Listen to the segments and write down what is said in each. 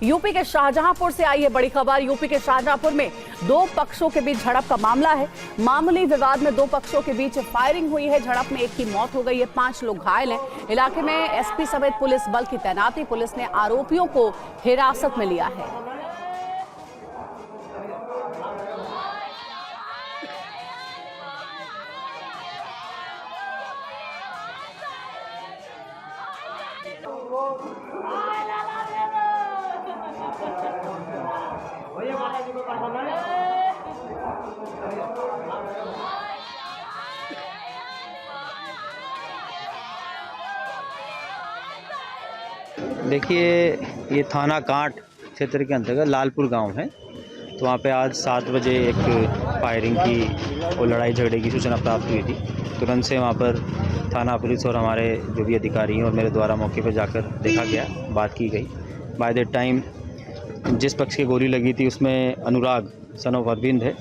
UP के शाहजहांपुर से आई है बड़ी खबर। यूपी के शाहजहांपुर में दो पक्षों के बीच झड़प का मामला है। मामूली विवाद में दो पक्षों के बीच फायरिंग हुई है। झड़प में एक की मौत हो गई है, 5 लोग घायल हैं। इलाके में एसपी समेत पुलिस बल की तैनाती। पुलिस ने आरोपियों को हिरासत में लिया है। देखिए, ये थाना कांट क्षेत्र के अंतर्गत लालपुर गांव है। तो वहाँ पे आज 7 बजे एक फायरिंग की और लड़ाई झगड़े की सूचना प्राप्त हुई थी। तुरंत से वहाँ पर थाना पुलिस और हमारे जो भी अधिकारी हैं और मेरे द्वारा मौके पर जाकर देखा गया, बात की गई। बाय द टाइम जिस पक्ष की गोली लगी थी उसमें अनुराग सन ऑफ अरविंद है,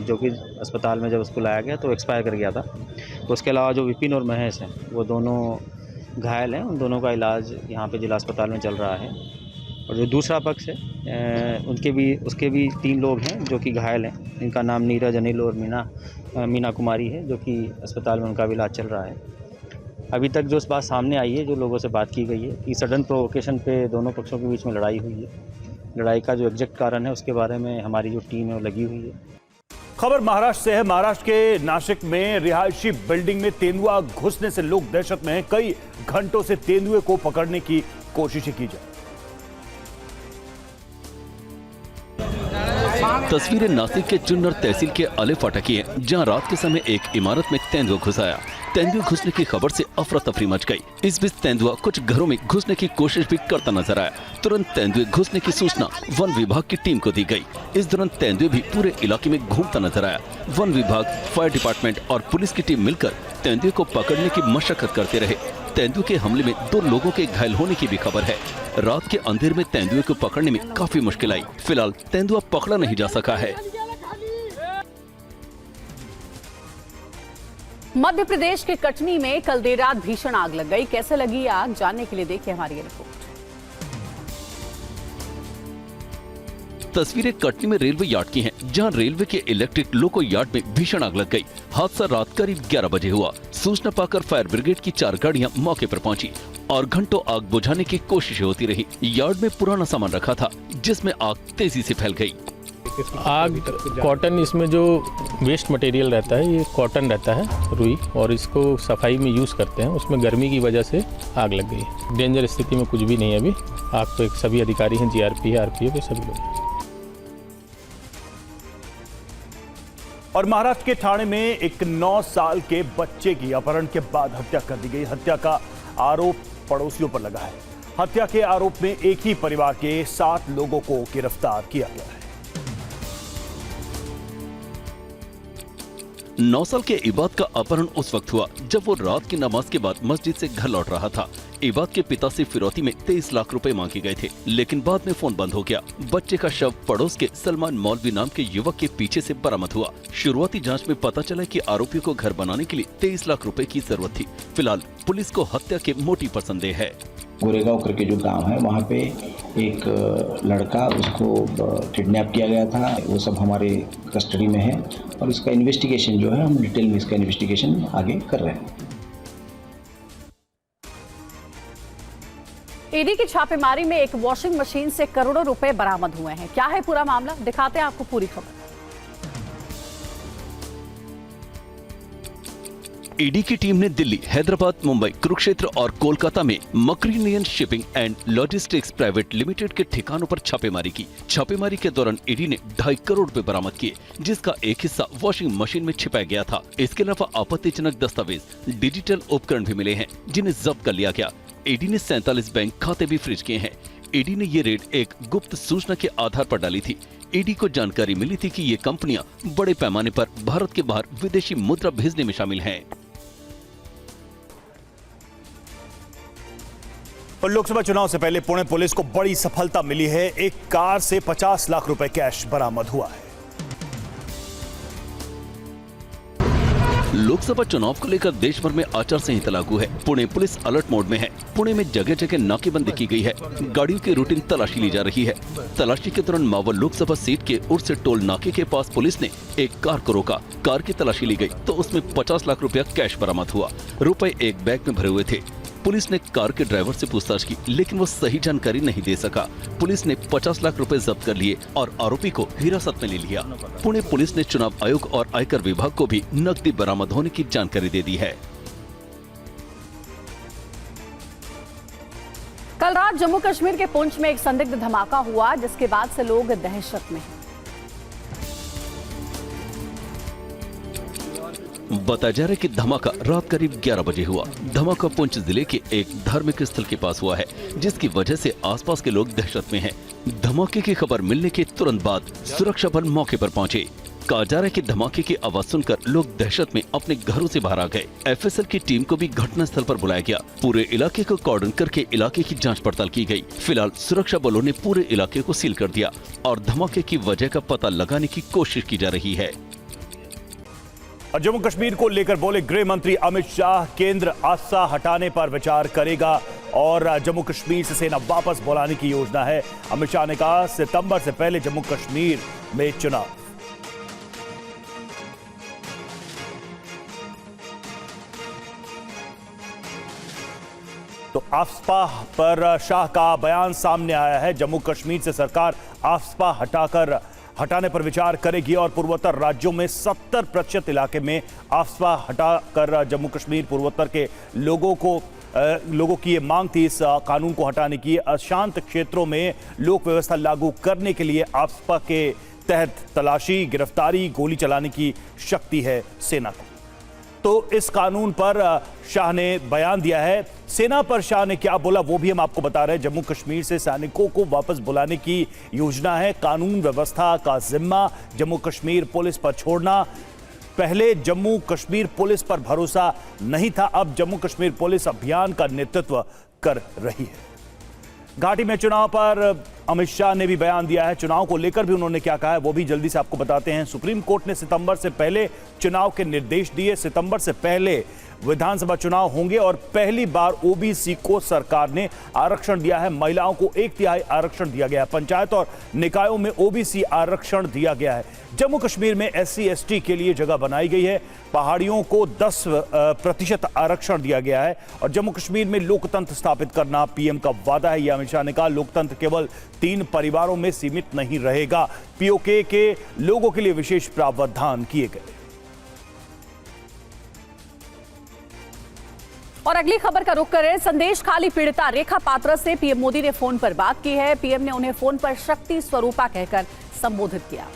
जो कि अस्पताल में जब उसको लाया गया तो एक्सपायर कर गया था। उसके अलावा जो विपिन और महेश हैं वो दोनों घायल हैं। उन दोनों का इलाज यहाँ पे जिला अस्पताल में चल रहा है। और जो दूसरा पक्ष है उसके भी 3 लोग हैं जो कि घायल हैं। इनका नाम नीरज, अनिल और मीना कुमारी है, जो कि अस्पताल में उनका भी इलाज चल रहा है। अभी तक जो इस बात सामने आई है, जो लोगों से बात की गई है कि सडन प्रोवोकेशन पे दोनों पक्षों के बीच में लड़ाई हुई है। लड़ाई का जो एग्जैक्ट कारण है उसके बारे में हमारी जो टीम है वो लगी हुई है। खबर महाराष्ट्र से है। महाराष्ट्र के नासिक में रिहायशी बिल्डिंग में तेंदुआ घुसने से लोग दहशत में हैं। कई घंटों से तेंदुए को पकड़ने की कोशिशें की जा। तस्वीरें नासिक के चुन्नर तहसील के अले फाटा की हैं, जहां रात के समय एक इमारत में तेंदुआ घुस आया। तेंदुए घुसने की खबर से अफरा तफरी मच गई। इस बीच तेंदुआ कुछ घरों में घुसने की कोशिश भी करता नजर आया। तुरंत तेंदुए घुसने की सूचना वन विभाग की टीम को दी गई। इस दौरान तेंदुए भी पूरे इलाके में घूमता नजर आया। वन विभाग, फायर डिपार्टमेंट और पुलिस की टीम मिलकर तेंदुए को पकड़ने की मशक्कत करते रहे। तेंदुए के हमले में 2 लोगों के घायल होने की भी खबर है। रात के अंधेरे में तेंदुए को पकड़ने में काफी मुश्किल आई। फिलहाल तेंदुआ पकड़ा नहीं जा सका है। मध्य प्रदेश के कटनी में कल देर रात भीषण आग लग गई। कैसे लगी आग, जानने के लिए देखिए हमारी ये रिपोर्ट। तस्वीरें कटनी में रेलवे यार्ड की हैं, जहां रेलवे के इलेक्ट्रिक लोको यार्ड में भीषण आग लग गई। हादसा रात करीब 11 बजे हुआ। सूचना पाकर फायर ब्रिगेड की 4 गाड़ियां मौके पर पहुंची और घंटों आग बुझाने की कोशिशें होती रही। यार्ड में पुराना सामान रखा था, जिसमें आग तेजी से फैल गई। आग कॉटन, इसमें जो वेस्ट मटेरियल रहता है ये कॉटन रहता है, रुई, और इसको सफाई में यूज़ करते हैं। उसमें गर्मी की वजह से आग लग गई। डेंजर स्थिति में कुछ भी नहीं है अभी। आग तो एक सभी अधिकारी हैं, जीआरपी है, आरपीएफ है, सभी लोग। और महाराष्ट्र के ठाणे में एक 9 साल के बच्चे की अपहरण के बाद हत्या कर दी गई। हत्या का आरोप पड़ोसियों पर लगा है। हत्या के आरोप में एक ही परिवार के 7 लोगों को गिरफ्तार किया गया है। 9 साल के इबाद का अपहरण उस वक्त हुआ जब वो रात की नमाज के बाद मस्जिद से घर लौट रहा था। इबाद के पिता से फिरौती में 23 लाख रुपए मांगे गए थे, लेकिन बाद में फोन बंद हो गया। बच्चे का शव पड़ोस के सलमान मौलवी नाम के युवक के पीछे से बरामद हुआ। शुरुआती जांच में पता चला कि आरोपियों को घर बनाने के लिए 23 लाख रुपए की जरूरत थी। फिलहाल पुलिस को हत्या के मोटिव पर संदेह है। गोरेगांव करके जो गांव है वहाँ पे एक लड़का, उसको किडनैप किया गया था। वो सब हमारे कस्टडी में है और इसका इन्वेस्टिगेशन जो है, हम डिटेल में इसका इन्वेस्टिगेशन आगे कर रहे हैं। ईडी की छापेमारी में एक वॉशिंग मशीन से करोड़ों रुपए बरामद हुए हैं। क्या है पूरा मामला, दिखाते हैं आपको पूरी खबर। ईडी की टीम ने दिल्ली, हैदराबाद, मुंबई, कुरुक्षेत्र और कोलकाता में मकरीनियन shipping and logistics private limited के ठिकानों पर छापेमारी की। छापेमारी के दौरान ईडी ने 2.5 करोड़ रुपए बरामद किए, जिसका एक हिस्सा वॉशिंग मशीन में छिपाया गया था। इसके अलावा आपत्तिजनक दस्तावेज, डिजिटल उपकरण भी मिले हैं, जिन्हें जब्त कर लिया गया। ईडी ने 47 बैंक खाते भी फ्रीज किए हैं। ईडी ने ये रेड एक गुप्त सूचना के आधार पर डाली थी। ईडी को जानकारी मिली थी कि ये कंपनियां बड़े पैमाने पर भारत के बाहर विदेशी मुद्रा भेजने में शामिल हैं। और लोकसभा चुनाव से पहले पुणे पुलिस को बड़ी सफलता मिली है। एक कार से 50 लाख रुपए कैश बरामद हुआ है। लोकसभा चुनाव को लेकर देश भर में आचार संहिता लागू है। पुणे पुलिस अलर्ट मोड में है। पुणे में जगह जगह नाकेबंदी की गई है। गाड़ियों की रूटीन तलाशी ली जा रही है। तलाशी के दौरान मावल लोकसभा सीट के उर्से टोल नाके के पास पुलिस ने एक कार को रोका। कार की तलाशी ली गई तो उसमें 50 लाख रुपया कैश बरामद हुआ। रुपए एक बैग में भरे हुए थे। पुलिस ने कार के ड्राइवर से पूछताछ की, लेकिन वो सही जानकारी नहीं दे सका। पुलिस ने 50 लाख रुपए जब्त कर लिए और आरोपी को हिरासत में ले लिया। पुणे पुलिस ने चुनाव आयोग और आयकर विभाग को भी नकदी बरामद होने की जानकारी दे दी है। कल रात जम्मू कश्मीर के पुंछ में एक संदिग्ध धमाका हुआ, जिसके बाद से लोग दहशत में हैं। बताया जा रहा है कि धमाका रात करीब 11 बजे हुआ। धमाका पुंछ जिले के एक धार्मिक स्थल के पास हुआ है, जिसकी वजह से आसपास के लोग दहशत में हैं। धमाके की खबर मिलने के तुरंत बाद सुरक्षा बल मौके पर पहुंचे। कहा जा रहा है कि धमाके की आवाज सुनकर लोग दहशत में अपने घरों से बाहर आ गए। एफएसएल की टीम को भी घटनास्थल पर बुलाया गया। पूरे इलाके को कॉर्डन करके इलाके की जांच पड़ताल की गई। फिलहाल सुरक्षा बलों ने पूरे इलाके को सील कर दिया और धमाके की वजह का पता लगाने की कोशिश की जा रही है। और जम्मू कश्मीर को लेकर बोले गृह मंत्री अमित शाह, केंद्र आस्था हटाने पर विचार करेगा और जम्मू कश्मीर से सेना वापस बुलाने की योजना है। अमित शाह ने कहा, सितंबर से पहले जम्मू कश्मीर में चुनाव। तो आफ्सपा पर शाह का बयान सामने आया है। जम्मू कश्मीर से सरकार आफ्सपा हटाने पर विचार करेगी और पूर्वोत्तर राज्यों में 70% इलाके में आफ्सपा हटाकर जम्मू कश्मीर पूर्वोत्तर के लोगों की ये मांग थी इस कानून को हटाने की। अशांत क्षेत्रों में लोक व्यवस्था लागू करने के लिए आफ्सपा के तहत तलाशी, गिरफ्तारी, गोली चलाने की शक्ति है सेना को। तो इस कानून पर शाह ने बयान दिया है। सेना पर शाह ने क्या बोला वो भी हम आपको बता रहे हैं। जम्मू कश्मीर से सैनिकों को वापस बुलाने की योजना है। कानून व्यवस्था का जिम्मा जम्मू कश्मीर पुलिस पर छोड़ना। पहले जम्मू कश्मीर पुलिस पर भरोसा नहीं था, अब जम्मू कश्मीर पुलिस अभियान का नेतृत्व कर रही है। घाटी में चुनाव पर अमित शाह ने भी बयान दिया है। चुनाव को लेकर भी उन्होंने क्या कहा है वो भी जल्दी से आपको बताते हैं। सुप्रीम कोर्ट ने सितंबर से पहले चुनाव के निर्देश दिए। सितंबर से पहले विधानसभा चुनाव होंगे और पहली बार ओबीसी को सरकार ने आरक्षण दिया है। महिलाओं को 1/3 आरक्षण दिया गया है। पंचायत और निकायों में ओबीसी आरक्षण दिया गया है। जम्मू कश्मीर में SC/ST के लिए जगह बनाई गई है। पहाड़ियों को 10% आरक्षण दिया गया है और जम्मू कश्मीर में लोकतंत्र स्थापित करना पीएम का वादा है। यह अमित शाह ने कहा। लोकतंत्र केवल 3 परिवारों में सीमित नहीं रहेगा। पीओके के लोगों के लिए विशेष प्रावधान किए गए। और अगली खबर का रुख करें। संदेश खाली पीड़िता रेखा पात्रा से पीएम मोदी ने फोन पर बात की है। पीएम ने उन्हें फोन पर शक्ति स्वरूपा कहकर संबोधित किया।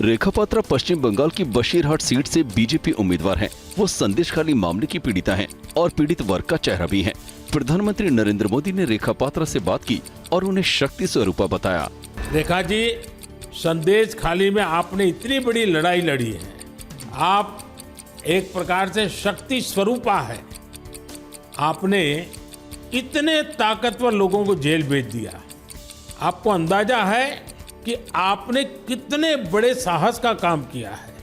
रेखा पात्रा पश्चिम बंगाल की बशीरहाट सीट से बीजेपी उम्मीदवार हैं। वो संदेश खाली मामले की पीड़िता हैं और पीड़ित वर्ग का चेहरा भी हैं। प्रधानमंत्री नरेंद्र मोदी ने रेखा पात्रा से बात की और उन्हें शक्ति स्वरूपा बताया। रेखा जी, संदेश खाली में आपने इतनी बड़ी लड़ाई लड़ी है। आप एक प्रकार से शक्ति स्वरूपा है। आपने इतने ताकतवर लोगों को जेल भेज दिया। आपको अंदाजा है कि आपने कितने बड़े साहस का काम किया है।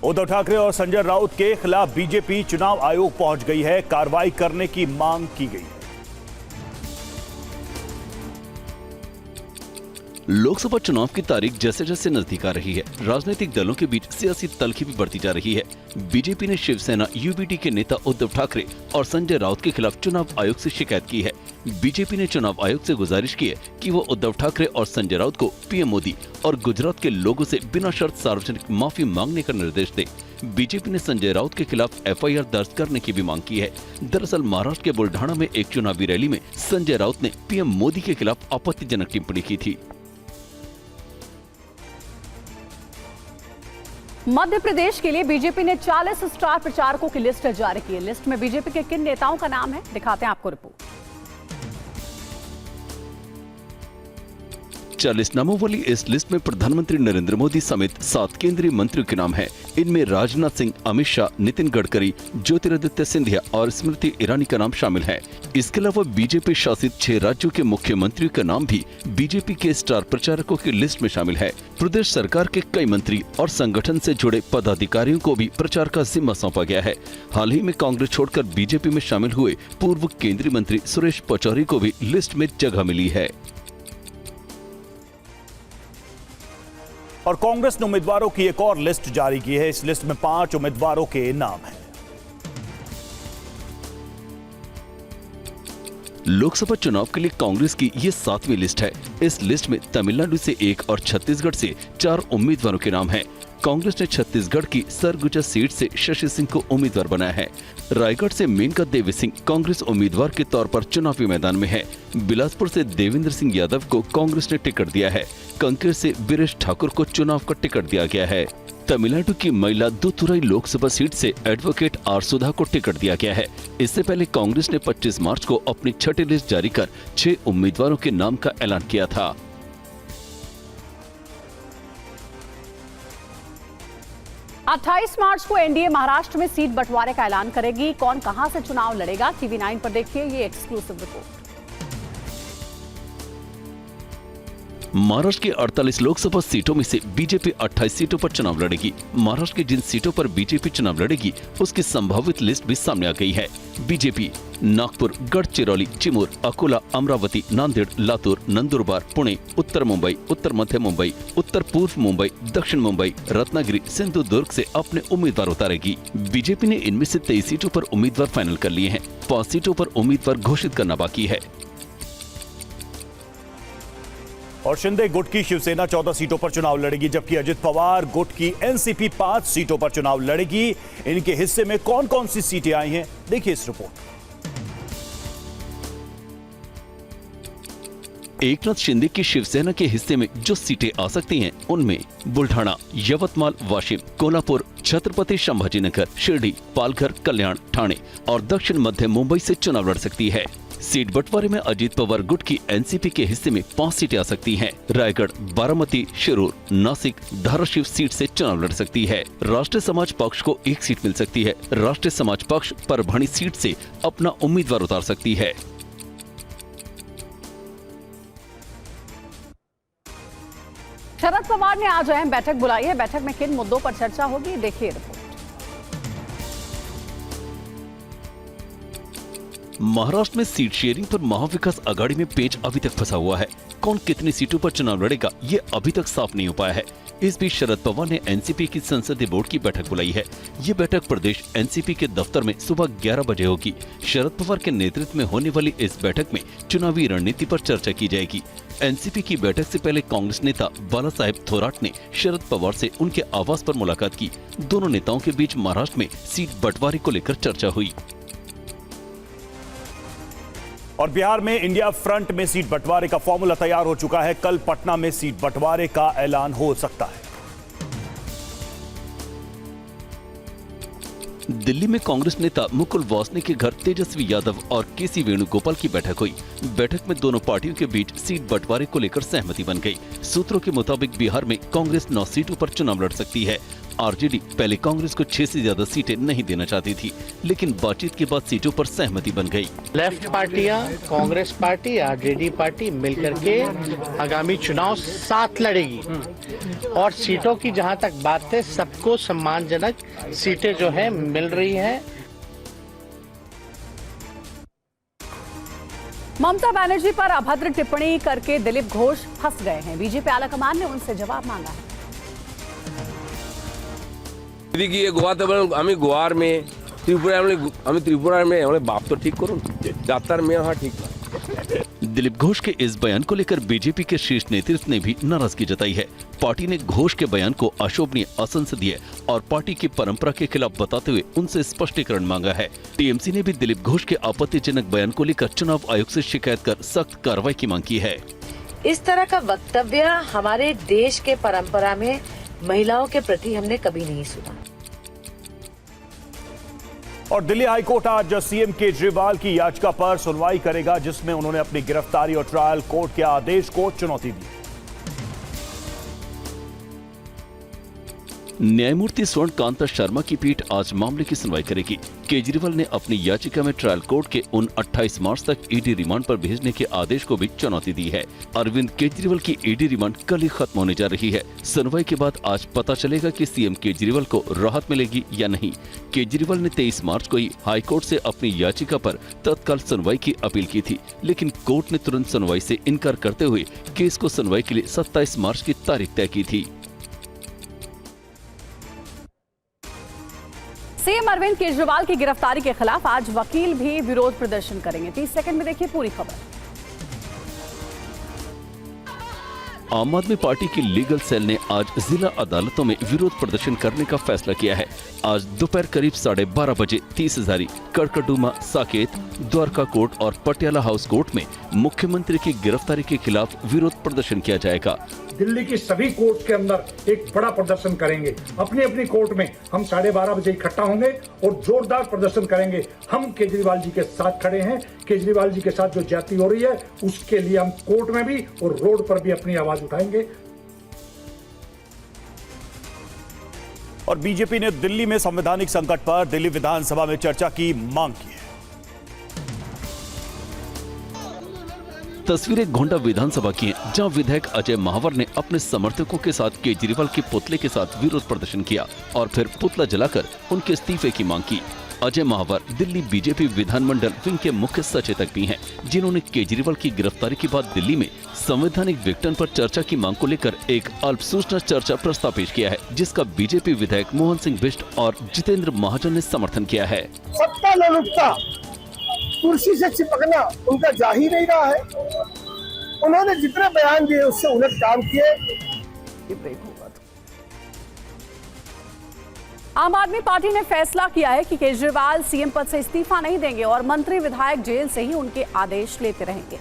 उद्धव ठाकरे और संजय राउत के खिलाफ बीजेपी चुनाव आयोग पहुंच गई है। कार्रवाई करने की मांग की गई है। लोकसभा चुनाव की तारीख जैसे जैसे नजदीक आ रही है, राजनीतिक दलों के बीच सियासी तल्खी भी बढ़ती जा रही है। बीजेपी ने शिवसेना यूबीटी के नेता उद्धव ठाकरे और संजय राउत के खिलाफ चुनाव आयोग से शिकायत की है। बीजेपी ने चुनाव आयोग से गुजारिश की है कि वो उद्धव ठाकरे और संजय राउत को पीएम मोदी और गुजरात के लोगों से बिना शर्त सार्वजनिक माफी मांगने का निर्देश दे। बीजेपी ने संजय राउत के खिलाफ FIR दर्ज करने की भी मांग की है। दरअसल महाराष्ट्र के बुल्ढाना में एक चुनावी रैली में संजय राउत ने पीएम मोदी के खिलाफ आपत्तिजनक टिप्पणी की थी। मध्य प्रदेश के लिए बीजेपी ने 40 स्टार प्रचारकों की लिस्ट जारी की है। लिस्ट में बीजेपी के किन नेताओं का नाम है, दिखाते हैं आपको रिपोर्ट। 40 नामों वाली इस लिस्ट में प्रधानमंत्री नरेंद्र मोदी समेत 7 केंद्रीय मंत्रियों के नाम हैं। इनमें राजनाथ सिंह, अमित शाह, नितिन गडकरी, ज्योतिरादित्य सिंधिया और स्मृति ईरानी का नाम शामिल है। इसके अलावा बीजेपी शासित 6 राज्यों के मुख्यमंत्रियों का नाम भी बीजेपी के स्टार प्रचारकों की लिस्ट में शामिल है। प्रदेश सरकार के कई मंत्री और संगठन से जुड़े पदाधिकारियों को भी प्रचार का जिम्मा सौंपा गया है। हाल ही में कांग्रेस छोड़कर बीजेपी में शामिल हुए पूर्व केंद्रीय मंत्री सुरेश पचौरी को भी लिस्ट में जगह मिली है। और कांग्रेस ने उम्मीदवारों की एक और लिस्ट जारी की है। इस लिस्ट में 5 उम्मीदवारों के नाम हैं। लोकसभा चुनाव के लिए कांग्रेस की ये 7वीं लिस्ट है। इस लिस्ट में तमिलनाडु से 1 और छत्तीसगढ़ से 4 उम्मीदवारों के नाम हैं। कांग्रेस ने छत्तीसगढ़ की सरगुजा सीट से शशि सिंह को उम्मीदवार बनाया है। रायगढ़ से मेनका देवी सिंह कांग्रेस उम्मीदवार के तौर पर चुनावी मैदान में है। बिलासपुर से देवेंद्र सिंह यादव को कांग्रेस ने टिकट दिया है। कंकेर से बीरेश ठाकुर को चुनाव का टिकट दिया गया है। तमिलनाडु की महिला दुतुरई लोकसभा सीट से एडवोकेट आर सुधा को टिकट दिया गया है। इससे पहले कांग्रेस ने 25 मार्च को अपनी छठी लिस्ट जारी कर 6 उम्मीदवारों के नाम का ऐलान किया था। 28 मार्च को एनडीए महाराष्ट्र में सीट बंटवारे का ऐलान करेगी। कौन कहां से चुनाव लड़ेगा, टीवी 9 पर देखिए ये एक्सक्लूसिव रिपोर्ट। महाराष्ट्र की 48 लोकसभा सीटों में से बीजेपी 28 सीटों पर चुनाव लड़ेगी। महाराष्ट्र की जिन सीटों पर बीजेपी चुनाव लड़ेगी उसकी संभावित लिस्ट भी सामने आ गई है। बीजेपी नागपुर, गढ़चिरौली, चिमूर, अकोला, अमरावती, नांदेड़, लातूर, नंदुरबार, पुणे, उत्तर मुंबई, उत्तर मध्य मुंबई, उत्तर पूर्व मुंबई, दक्षिण मुंबई, रत्नागिरी, सिंधुदुर्ग से अपने उम्मीदवार उतारेगी। बीजेपी ने इनमें से 23 सीटों पर उम्मीदवार फाइनल कर लिए हैं। 5 सीटों पर उम्मीदवार घोषित करना बाकी है। और शिंदे गुट की शिवसेना 14 सीटों पर चुनाव लड़ेगी, जबकि अजित पवार गुट की एनसीपी 5 सीटों पर चुनाव लड़ेगी। इनके हिस्से में कौन कौन सी सीटें आई हैं, देखिए इस रिपोर्ट। एकनाथ शिंदे की शिवसेना के हिस्से में जो सीटें आ सकती हैं उनमें बुल्ढाना, यवतमाल, वाशिम, कोल्हापुर, छत्रपति संभाजीनगर, शिरडी, पालघर, कल्याण, ठाणे और दक्षिण मध्य मुंबई से चुनाव लड़ सकती है। सीट बंटवारे में अजित पवार गुट की एनसीपी के हिस्से में 5 सीटें आ सकती हैं। रायगढ़, बारामती, शिरूर, नासिक, धाराशिव सीट से चुनाव लड़ सकती है। राष्ट्रीय समाज पक्ष को 1 सीट मिल सकती है। राष्ट्रीय समाज पक्ष परभणी सीट से अपना उम्मीदवार उतार सकती है। शरद पवार ने आज अहम बैठक बुलाई है। बैठक में किन मुद्दों पर चर्चा होगी, देखिए रिपोर्ट। महाराष्ट्र में सीट शेयरिंग पर महाविकास आघाड़ी में पेच अभी तक फंसा हुआ है। कौन कितनी सीटों पर चुनाव लड़ेगा ये अभी तक साफ नहीं हो पाया है। इस बीच शरद पवार ने एनसीपी की संसदीय बोर्ड की बैठक बुलाई है। ये बैठक प्रदेश एनसीपी के दफ्तर में सुबह 11 बजे होगी। शरद पवार के नेतृत्व में होने वाली इस बैठक में चुनावी रणनीति पर चर्चा की जाएगी। एनसीपी की बैठक से पहले कांग्रेस नेता बाला साहेब थोराट ने शरद पवार से उनके आवास पर मुलाकात की। दोनों नेताओं के बीच महाराष्ट्र में सीट बंटवारे को लेकर चर्चा हुई। और बिहार में इंडिया फ्रंट में सीट बंटवारे का फॉर्मूला तैयार हो चुका है। कल पटना में सीट बंटवारे का ऐलान हो सकता है। दिल्ली में कांग्रेस नेता मुकुल वासनिक के घर तेजस्वी यादव और केसी वेणुगोपाल की बैठक हुई। बैठक में दोनों पार्टियों के बीच सीट बंटवारे को लेकर सहमति बन गई। सूत्रों के मुताबिक बिहार में कांग्रेस 9 सीटों पर चुनाव लड़ सकती है। आरजेडी पहले कांग्रेस को 6 से ज्यादा सीटें नहीं देना चाहती थी, लेकिन बातचीत के बाद सीटों पर सहमति बन गई। लेफ्ट पार्टियां, कांग्रेस पार्टी, आरजेडी पार्टी मिलकर के आगामी चुनाव साथ लड़ेगी और सीटों की जहां तक बात है, सबको सम्मानजनक सीटें जो है मिल रही हैं। ममता बनर्जी पर अभद्र टिप्पणी करके दिलीप घोष फंस गए हैं। बीजेपी आलाकमान ने उनसे जवाब मांगा है। গিয়ে গোয়াতে বলেন আমি গোয়ার মেয়ে, ত্রিপুরায় আমি ত্রিপুরার মেয়ে, हमारे बाप तो ठीक करो, जातर में हाँ ठीक है। दिलीप घोष के इस बयान को लेकर बीजेपी के शीर्ष नेतृत्व ने भी नाराजगी जताई है। पार्टी ने घोष के बयान को अशोभनीय, असंसदीय और पार्टी की परंपरा के खिलाफ बताते हुए उनसे स्पष्टीकरण मांगा है। टीएमसी ने भी दिलीप घोष के आपत्तिजनक बयान को लेकर चुनाव आयोग से शिकायत कर सख्त कार्रवाई की मांग की है। इस तरह का वक्तव्य हमारे देश के परंपरा में महिलाओं के प्रति हमने कभी नहीं सुना। और दिल्ली हाईकोर्ट आज सीएम केजरीवाल की याचिका पर सुनवाई करेगा, जिसमें उन्होंने अपनी गिरफ्तारी और ट्रायल कोर्ट के आदेश को चुनौती दी। न्यायमूर्ति स्वर्ण कांता शर्मा की पीठ आज मामले की सुनवाई करेगी। केजरीवाल ने अपनी याचिका में ट्रायल कोर्ट के उन 28 मार्च तक ईडी रिमांड पर भेजने के आदेश को भी चुनौती दी है। अरविंद केजरीवाल की ईडी रिमांड कल ही खत्म होने जा रही है। सुनवाई के बाद आज पता चलेगा कि सीएम केजरीवाल को राहत मिलेगी या नहीं। केजरीवाल ने 23 मार्च को ही हाईकोर्ट से अपनी याचिका पर तत्काल सुनवाई की अपील की थी, लेकिन कोर्ट ने तुरंत सुनवाई से इनकार करते हुए केस को सुनवाई के लिए 27 मार्च की तारीख तय की थी। सीएम अरविंद केजरीवाल की गिरफ्तारी के खिलाफ आज वकील भी विरोध प्रदर्शन करेंगे। 30 सेकंड में देखिए पूरी खबर। आम आदमी पार्टी की लीगल सेल ने आज जिला अदालतों में विरोध प्रदर्शन करने का फैसला किया है। आज दोपहर करीब 12:30 बजे 30 हजारी, कड़कड़डूमा, साकेत, द्वारका कोर्ट और पटियाला हाउस कोर्ट में मुख्यमंत्री की गिरफ्तारी के खिलाफ विरोध प्रदर्शन किया जाएगा। दिल्ली की सभी कोर्ट के अंदर एक बड़ा प्रदर्शन करेंगे। अपनी अपनी कोर्ट में हम 12:30 बजे इकट्ठा होंगे और जोरदार प्रदर्शन करेंगे। हम केजरीवाल जी के साथ खड़े हैं। केजरीवाल जी के साथ जो ज्यादती हो रही है उसके लिए हम कोर्ट में भी और रोड पर भी अपनी आवाज उठाएंगे। और बीजेपी ने दिल्ली में संवैधानिक संकट पर दिल्ली विधानसभा में चर्चा की मांग की है। तस्वीरें गोंडा विधानसभा की हैं, जहां विधायक अजय महावर ने अपने समर्थकों के साथ केजरीवाल के पुतले के साथ विरोध प्रदर्शन किया और फिर पुतला जलाकर उनके इस्तीफे की मांग की। अजय महावर दिल्ली बीजेपी विधानमंडल विंग के मुख्य सचेतक भी हैं, जिन्होंने केजरीवाल की गिरफ्तारी के बाद दिल्ली में संवैधानिक विघटन पर चर्चा की मांग को लेकर एक अल्प सूचना चर्चा प्रस्ताव पेश किया है, जिसका बीजेपी विधायक मोहन सिंह बिष्ट और जितेंद्र महाजन ने समर्थन किया है। सत्ता लोलुपता, कुर्सी से चिपकना उनका जा ही नहीं रहा है। उन्होंने जितने बयान दिए उससे उलट काम किए। आम आदमी पार्टी ने फैसला किया है कि केजरीवाल सीएम पद से इस्तीफा नहीं देंगे और मंत्री विधायक जेल से ही उनके आदेश लेते रहेंगे।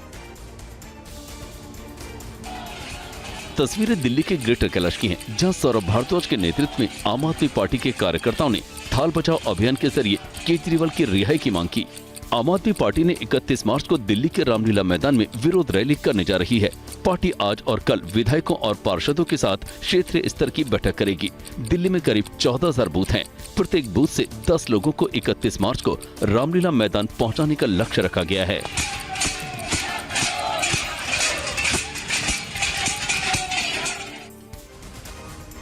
तस्वीरें दिल्ली के ग्रेटर कैलाश की हैं, जहां सौरभ भारद्वाज के नेतृत्व में आम आदमी पार्टी के कार्यकर्ताओं ने थाल बचाओ अभियान के जरिए केजरीवाल की रिहाई की मांग की। आम आदमी पार्टी ने 31 मार्च को दिल्ली के रामलीला मैदान में विरोध रैली करने जा रही है। पार्टी आज और कल विधायकों और पार्षदों के साथ क्षेत्रीय स्तर की बैठक करेगी। दिल्ली में करीब 14,000 बूथ हैं। प्रत्येक बूथ से 10 लोगों को 31 मार्च को रामलीला मैदान पहुंचाने का लक्ष्य रखा गया है।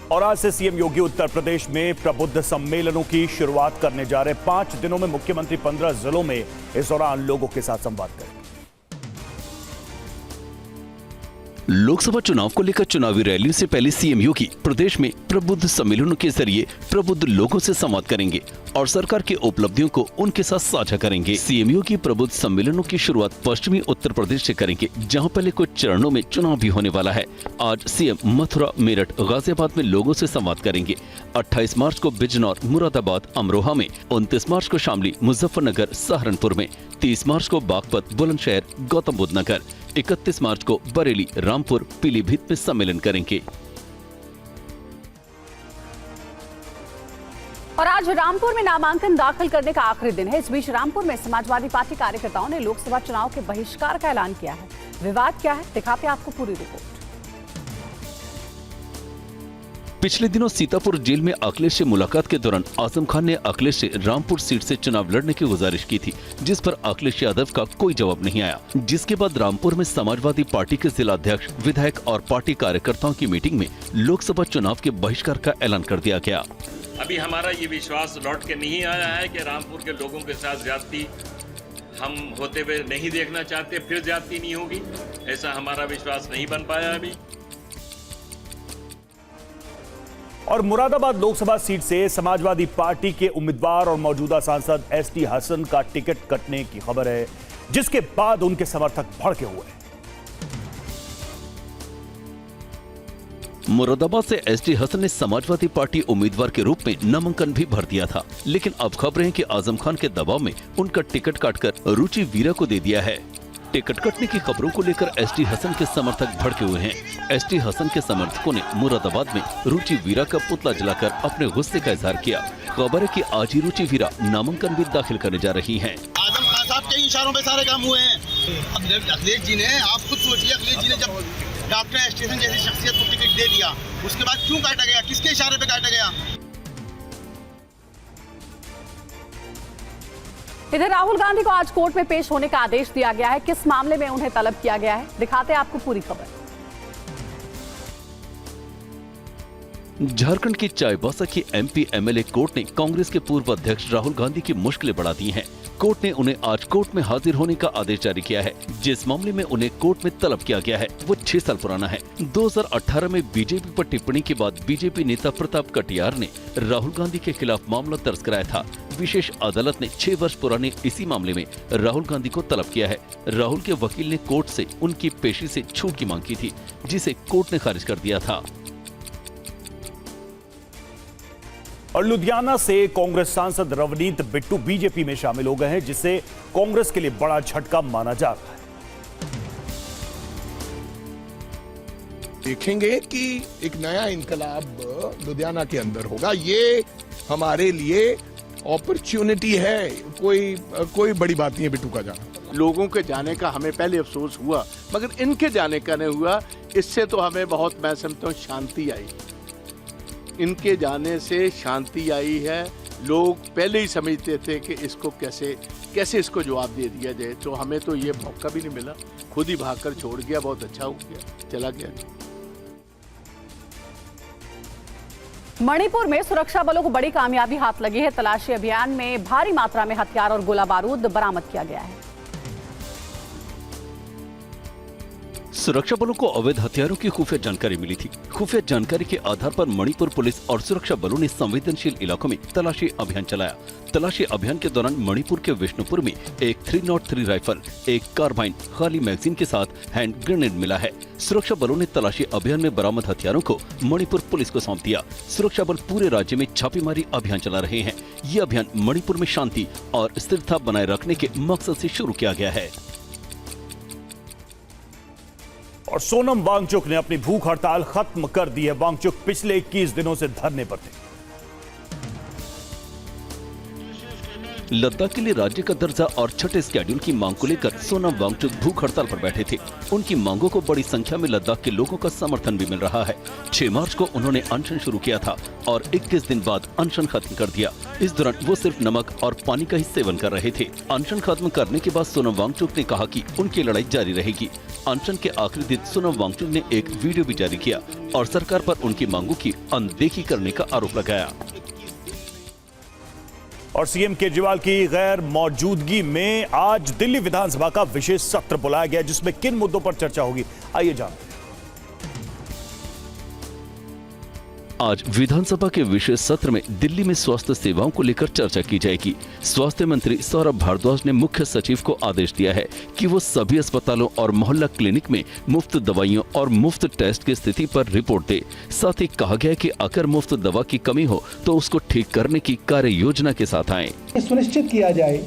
और आज से सीएम योगी उत्तर प्रदेश में प्रबुद्ध सम्मेलनों की शुरुआत करने जा रहे। 5 दिनों में मुख्यमंत्री 15 जिलों में इस दौरान लोगों के साथ संवाद करेंगे। लोकसभा चुनाव को लेकर चुनावी रैली से पहले सीएम योगी प्रदेश में प्रबुद्ध सम्मेलनों के जरिए प्रबुद्ध लोगों से संवाद करेंगे और सरकार की उपलब्धियों को उनके साथ साझा करेंगे। सीएम योगी प्रबुद्ध सम्मेलनों की शुरुआत पश्चिमी उत्तर प्रदेश से करेंगे, जहां पहले कुछ चरणों में चुनाव भी होने वाला है। आज सीएम मथुरा, मेरठ, गाजियाबाद में लोगों से संवाद करेंगे। 28 मार्च को बिजनौर, मुरादाबाद, अमरोहा में, 29 मार्च को शामली, मुजफ्फरनगर, सहारनपुर में, 30 मार्च को बागपत, बुलंदशहर, गौतम बुद्ध नगर, 31 मार्च को बरेली, रामपुर, पीलीभीत में सम्मेलन करेंगे। और आज रामपुर में नामांकन दाखिल करने का आखिरी दिन है। इस बीच रामपुर में समाजवादी पार्टी कार्यकर्ताओं ने लोकसभा चुनाव के बहिष्कार का ऐलान किया है। विवाद क्या है, दिखाते हैं आपको पूरी रिपोर्ट। पिछले दिनों सीतापुर जेल में अखिलेश से मुलाकात के दौरान आजम खान ने अखिलेश से रामपुर सीट से चुनाव लड़ने की गुजारिश की थी, जिस पर अखिलेश यादव का कोई जवाब नहीं आया। जिसके बाद रामपुर में समाजवादी पार्टी के जिला अध्यक्ष, विधायक और पार्टी कार्यकर्ताओं की मीटिंग में लोकसभा चुनाव के बहिष्कार का ऐलान कर दिया गया। अभी हमारा ये विश्वास लौट के नहीं आया है कि रामपुर के लोगों के साथ ज्यादती हम होते हुए नहीं देखना चाहते, फिर ज्यादती नहीं होगी, ऐसा हमारा विश्वास नहीं बन पाया अभी। और मुरादाबाद लोकसभा सीट से समाजवादी पार्टी के उम्मीदवार और मौजूदा सांसद एसटी हसन का टिकट कटने की खबर है, जिसके बाद उनके समर्थक भड़के हुए हैं। मुरादाबाद से एसटी हसन ने समाजवादी पार्टी उम्मीदवार के रूप में नामांकन भी भर दिया था, लेकिन अब खबरें हैं कि आजम खान के दबाव में उनका टिकट काटकर रुचि वीरा को दे दिया है। टिकट कटने की खबरों को लेकर एसटी हसन के समर्थक भड़के हुए हैं। एसटी हसन के समर्थकों ने मुरादाबाद में रुचि वीरा का पुतला जलाकर अपने गुस्से का इजहार किया। खबर है कि आज ही रुचि वीरा नामांकन भी दाखिल करने जा रही हैं। आजम खान साहब के इशारों पे सारे काम हुए हैं। अखिलेश जी ने, आप खुद सोचिए, अखिलेश जी ने जब डॉक्टर स्टेशन जैसी शख्सियत को टिकट दे दिया, उसके बाद क्यों काटा गया, किसके इशारे पे काटा गया? इधर राहुल गांधी को आज कोर्ट में पेश होने का आदेश दिया गया है। किस मामले में उन्हें तलब किया गया है, दिखाते हैं आपको पूरी खबर। झारखंड की चाईबासा की एमपी एमएलए कोर्ट ने कांग्रेस के पूर्व अध्यक्ष राहुल गांधी की मुश्किलें बढ़ा दी हैं। कोर्ट ने उन्हें आज कोर्ट में हाजिर होने का आदेश जारी किया है। जिस मामले में उन्हें कोर्ट में तलब किया गया है वो 6 साल पुराना है। 2018 में बीजेपी पर टिप्पणी के बाद बीजेपी नेता प्रताप कटियार ने राहुल गांधी के खिलाफ मामला दर्ज कराया था। विशेष अदालत ने 6 वर्ष पुराने इसी मामले में राहुल गांधी को तलब किया है। राहुल के वकील ने कोर्ट से उनकी पेशी से छूट की मांग की थी, जिसे कोर्ट ने खारिज कर दिया था। और लुधियाना से कांग्रेस सांसद रवनीत बिट्टू बीजेपी में शामिल हो गए हैं, जिसे कांग्रेस के लिए बड़ा झटका माना जा रहा है। देखेंगे कि एक नया इनकलाब लुधियाना के अंदर होगा। ये हमारे लिए अपॉर्चुनिटी है, कोई बड़ी बात नहीं है बिट्टू का जाना। लोगों के जाने का हमें पहले अफसोस हुआ, मगर इनके जाने का नहीं हुआ। इससे तो हमें बहुत, मैं समझता हूँ, शांति आई। इनके जाने से शांति आई है। लोग पहले ही समझते थे कि इसको कैसे इसको जवाब दे दिया जाए, तो हमें तो ये मौका भी नहीं मिला। खुद ही भागकर छोड़ गया, बहुत अच्छा हो गया, चला गया। मणिपुर में सुरक्षा बलों को बड़ी कामयाबी हाथ लगी है। तलाशी अभियान में भारी मात्रा में हथियार और गोला बारूद बरामद किया गया है। सुरक्षा बलों को अवैध हथियारों की खुफिया जानकारी मिली थी। खुफिया जानकारी के आधार पर मणिपुर पुलिस और सुरक्षा बलों ने संवेदनशील इलाकों में तलाशी अभियान चलाया। तलाशी अभियान के दौरान मणिपुर के विष्णुपुर में एक 303 राइफल, एक कार्बाइन, खाली मैगजीन के साथ हैंड ग्रेनेड मिला है। सुरक्षा बलों ने तलाशी अभियान में बरामद हथियारों को मणिपुर पुलिस को सौंप दिया। सुरक्षा बल पूरे राज्य में छापेमारी अभियान चला रहे हैं। ये अभियान मणिपुर में शांति और स्थिरता बनाए रखने के मकसद से शुरू किया गया है। और सोनम वांगचुक ने अपनी भूख हड़ताल खत्म कर दी है। वांगचुक पिछले 21 दिनों से धरने पर थे। लद्दाख के लिए राज्य का दर्जा और छठे स्केड्यूल की मांग को लेकर सोनम वांगचुक भूख हड़ताल पर बैठे थे। उनकी मांगों को बड़ी संख्या में लद्दाख के लोगों का समर्थन भी मिल रहा है। 6 मार्च को उन्होंने अनशन शुरू किया था और 21 दिन बाद अनशन खत्म कर दिया। इस दौरान वो सिर्फ नमक और पानी का ही सेवन कर रहे थे। अनशन खत्म करने के बाद सोनम वांगचुक ने कहा कि उनकी लड़ाई जारी रहेगी। अनशन के आखिरी दिन सोनम वांगचुक ने एक वीडियो भी जारी किया और सरकार पर उनकी मांगों की अनदेखी करने का आरोप लगाया। और सीएम केजरीवाल की गैर मौजूदगी में आज दिल्ली विधानसभा का विशेष सत्र बुलाया गया, जिसमें किन मुद्दों पर चर्चा होगी, आइए जानते हैं। आज विधानसभा के विशेष सत्र में दिल्ली में स्वास्थ्य सेवाओं को लेकर चर्चा की जाएगी। स्वास्थ्य मंत्री सौरभ भारद्वाज ने मुख्य सचिव को आदेश दिया है कि वो सभी अस्पतालों और मोहल्ला क्लिनिक में मुफ्त दवाइयों और मुफ्त टेस्ट की स्थिति पर रिपोर्ट दे। साथ ही कहा गया कि अगर मुफ्त दवा की कमी हो तो उसको ठीक करने की कार्य योजना के साथ आए। सुनिश्चित किया जाए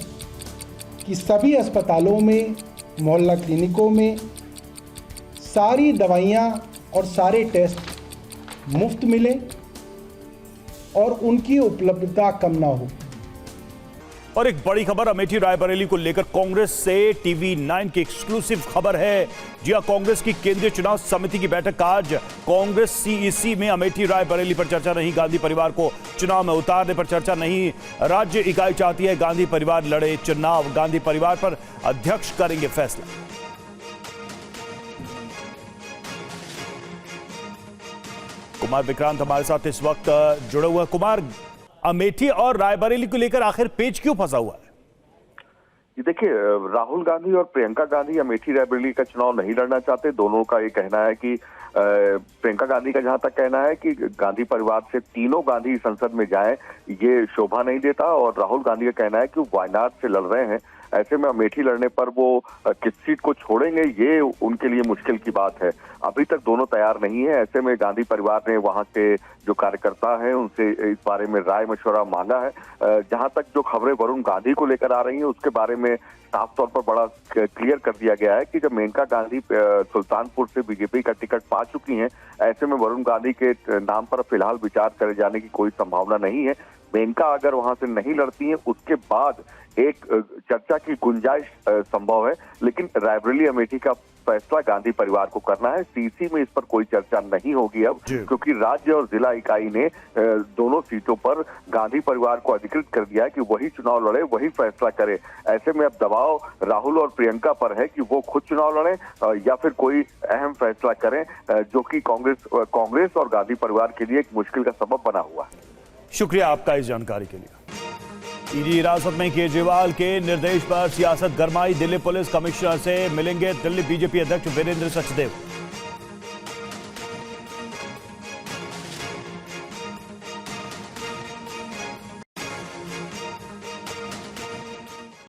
कि सभी अस्पतालों में, मोहल्ला क्लिनिकों में सारी दवाइयाँ और सारे टेस्ट मुफ्त मिले और उनकी उपलब्धता कम ना हो। और एक बड़ी खबर अमेठी रायबरेली को लेकर कांग्रेस से टीवी 9 की एक्सक्लूसिव खबर है। जी हां, कांग्रेस की केंद्रीय चुनाव समिति की बैठक आज कांग्रेस सीईसी में अमेठी रायबरेली पर चर्चा नहीं। गांधी परिवार को चुनाव में उतारने पर चर्चा नहीं। राज्य इकाई चाहती है गांधी परिवार लड़े चुनाव। गांधी परिवार पर अध्यक्ष करेंगे फैसला। कुमार विक्रांत हमारे साथ इस वक्त जुड़े हुए। कुमार, अमेठी और रायबरेली को लेकर आखिर पेच क्यों फंसा हुआ है? देखिए, राहुल गांधी और प्रियंका गांधी अमेठी रायबरेली का चुनाव नहीं लड़ना चाहते। दोनों का ये कहना है कि प्रियंका गांधी का जहां तक कहना है कि गांधी परिवार से तीनों गांधी संसद में जाएं, ये शोभा नहीं देता। और राहुल गांधी का कहना है कि वो वायनाड से लड़ रहे हैं, ऐसे में अमेठी लड़ने पर वो किस सीट को छोड़ेंगे ये उनके लिए मुश्किल की बात है। अभी तक दोनों तैयार नहीं है। ऐसे में गांधी परिवार ने वहां के जो कार्यकर्ता हैं उनसे इस बारे में राय मशवरा मांगा है। जहां तक जो खबरें वरुण गांधी को लेकर आ रही हैं उसके बारे में साफ तौर पर बड़ा क्लियर कर दिया गया है कि जब मेनका गांधी सुल्तानपुर से बीजेपी का टिकट पा चुकी हैं, ऐसे में वरुण गांधी के नाम पर फिलहाल विचार करे जाने की कोई संभावना नहीं है। मेनका अगर वहां से नहीं लड़ती हैं उसके बाद एक चर्चा की गुंजाइश संभव है, लेकिन रायबरेली अमेठी का फैसला गांधी परिवार को करना है। सीसी में इस पर कोई चर्चा नहीं होगी अब, क्योंकि राज्य और जिला इकाई ने दोनों सीटों पर गांधी परिवार को अधिकृत कर दिया है कि वही चुनाव लड़े, वही फैसला करे। ऐसे में अब दबाव राहुल और प्रियंका पर है कि वो खुद चुनाव लड़े या फिर कोई अहम फैसला करें, जो कि कांग्रेस और गांधी परिवार के लिए एक मुश्किल का सबब बना हुआ है। शुक्रिया आपका इस जानकारी के लिए। ईडी हिरासत में केजरीवाल के निर्देश पर सियासत गरमाई। दिल्ली पुलिस कमिश्नर से मिलेंगे दिल्ली बीजेपी अध्यक्ष वीरेंद्र सचदेव।